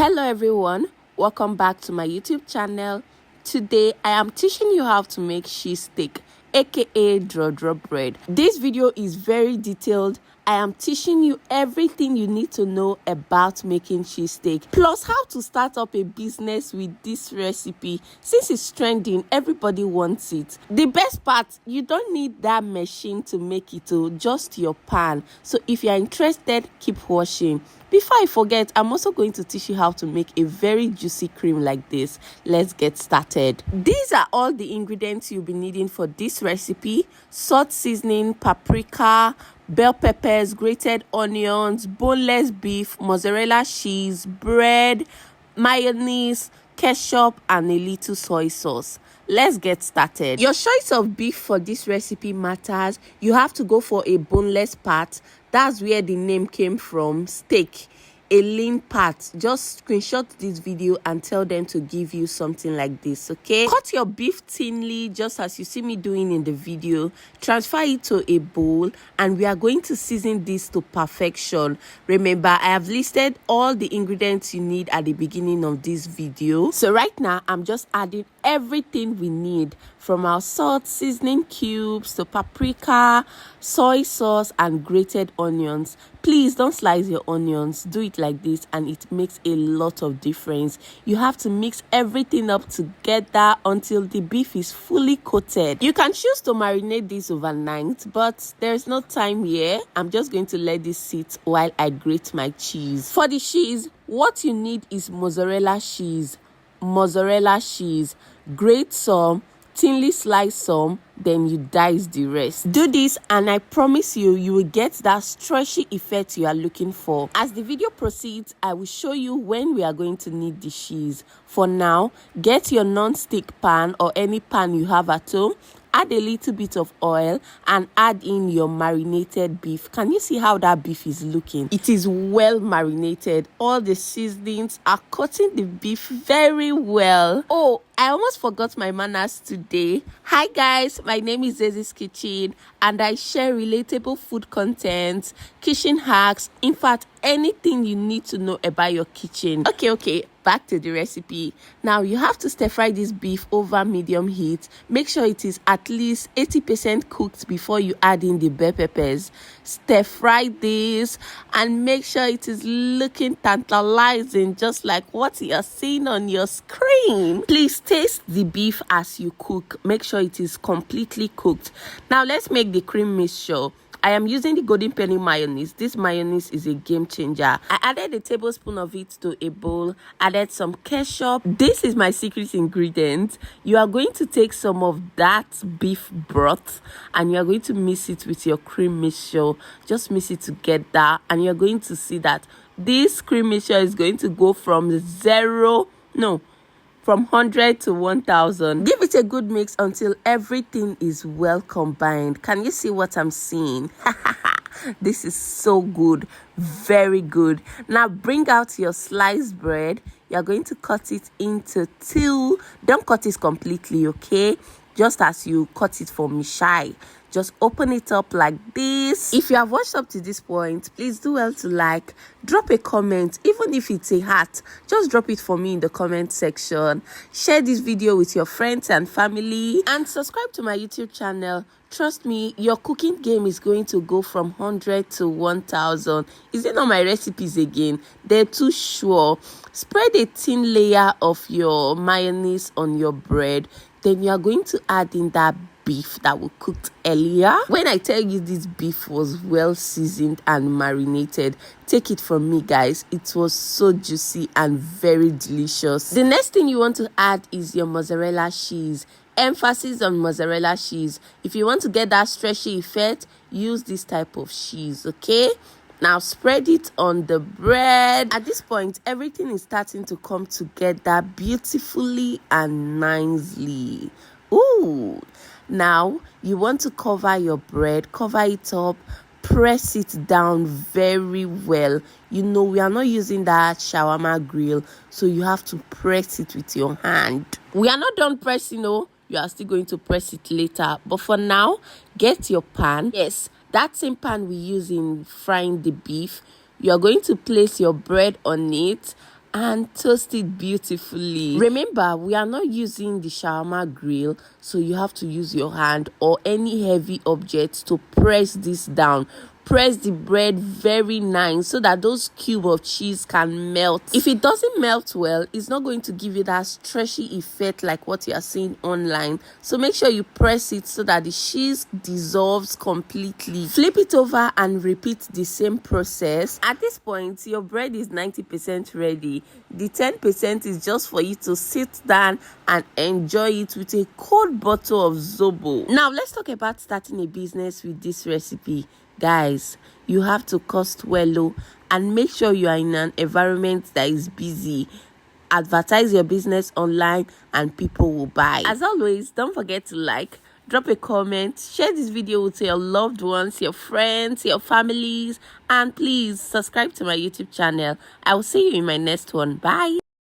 Hello everyone, welcome back to my YouTube channel. Today I am teaching you how to make cheesesteak, aka draw bread. This video is very detailed. I am teaching you everything you need to know about making cheesesteak, plus how to start up a business with this recipe. Since it's trending, everybody wants it. The best part, you don't need that machine to make it, just your pan. So if you're interested, keep watching. Before I forget, I'm also going to teach you how to make a very juicy cream like this. Let's get started. These are all the ingredients you'll be needing for this recipe: salt, seasoning, paprika, bell peppers, grated onions, boneless beef, mozzarella cheese, bread, mayonnaise, ketchup, and a little soy sauce. Let's get started. Your choice of beef for this recipe matters. You have to go for a boneless part. That's where the name came from, steak, a lean part. Just screenshot this video and tell them to give you something like this, okay? Cut your beef thinly, just as you see me doing in the video. Transfer it to a bowl, and we are going to season this to perfection. Remember, I have listed all the ingredients you need at the beginning of this video. So right now, I'm just adding everything we need, from our salt, seasoning cubes, to paprika, soy sauce, and grated onions. Please don't slice your onions. Do it like this and it makes a lot of difference. You have to mix everything up together until the beef is fully coated. You can choose to marinate this overnight, but there's no time here. I'm just going to let this sit while I grate my cheese. For the cheese, what you need is mozzarella cheese. Grate some, thinly slice some, then you dice the rest. Do this and I promise you will get that stretchy effect you are looking for. As the video proceeds, I will show you when we are going to need the cheese. For now, get your non-stick pan or any pan you have at home. Add a little bit of oil and add in your marinated beef. Can you see how that beef is looking? It is well marinated. All the seasonings are coating the beef very well. Oh, I almost forgot my manners today. Hi guys, my name is Zezi's Kitchen and I share relatable food content, kitchen hacks, in fact, anything you need to know about your kitchen. Okay, back to the recipe. Now you have to stir fry this beef over medium heat. Make sure it is at least 80% cooked before you add in the bell peppers. Stir fry this and make sure it is looking tantalizing, just like what you're seeing on your screen. Please taste the beef as you cook. Make sure it is completely cooked. Now let's make the cream mixture. I am using the golden penny mayonnaise. This mayonnaise is a game changer. I added a tablespoon of it to a bowl, added some ketchup. This is my secret ingredient. You are going to take some of that beef broth and you are going to mix it with your cream mixture. Just mix it together and you're going to see that this cream mixture is going to go from 100 to 1000. Give it a good mix until everything is well combined. Can you see what I'm seeing? This is so good, very good. Now bring out your sliced bread. You're going to cut it into two. Don't cut it completely, okay? Just as you cut it for Mishai. Just open it up like this. If you have watched up to this point, please do well to like, drop a comment. Even if it's a heart, just drop it for me in the comment section. Share this video with your friends and family and subscribe to my YouTube channel. Trust me, your cooking game is going to go from 100 to 1000. Is it not my recipes again? They're too sure. Spread a thin layer of your mayonnaise on your bread. Then you are going to add in that beef that we cooked earlier. When I tell you this beef was well seasoned and marinated, take it from me guys, it was so juicy and very delicious. The next thing you want to add is your mozzarella cheese. Emphasis on mozzarella cheese. If you want to get that stretchy effect, use this type of cheese, okay? Now spread it on the bread. At this point, everything is starting to come together beautifully and nicely. Ooh. Now you want to cover your bread, cover it up, press it down very well. You know, we are not using that shawarma grill, so you have to press it with your hand. We are not done pressing, no. You are still going to press it later. But for now, get your pan. Yes, that same pan we use in frying the beef. You are going to place your bread on it and toast it beautifully. Remember, we are not using the shawarma grill, so you have to use your hand or any heavy object to press this down. Press the bread very nice so that those cubes of cheese can melt. If it doesn't melt well, it's not going to give you that stretchy effect like what you are seeing online. So make sure you press it so that the cheese dissolves completely. Flip it over and repeat the same process. At this point, your bread is 90% ready. The 10% is just for you to sit down and enjoy it with a cold bottle of zobo. Now let's talk about starting a business with this recipe. Guys, you have to cost well and make sure you are in an environment that is busy. Advertise your business online and people will buy. As always, don't forget to like, drop a comment, share this video with your loved ones, your friends, your families, and please subscribe to my YouTube channel. I will see you in my next one. Bye.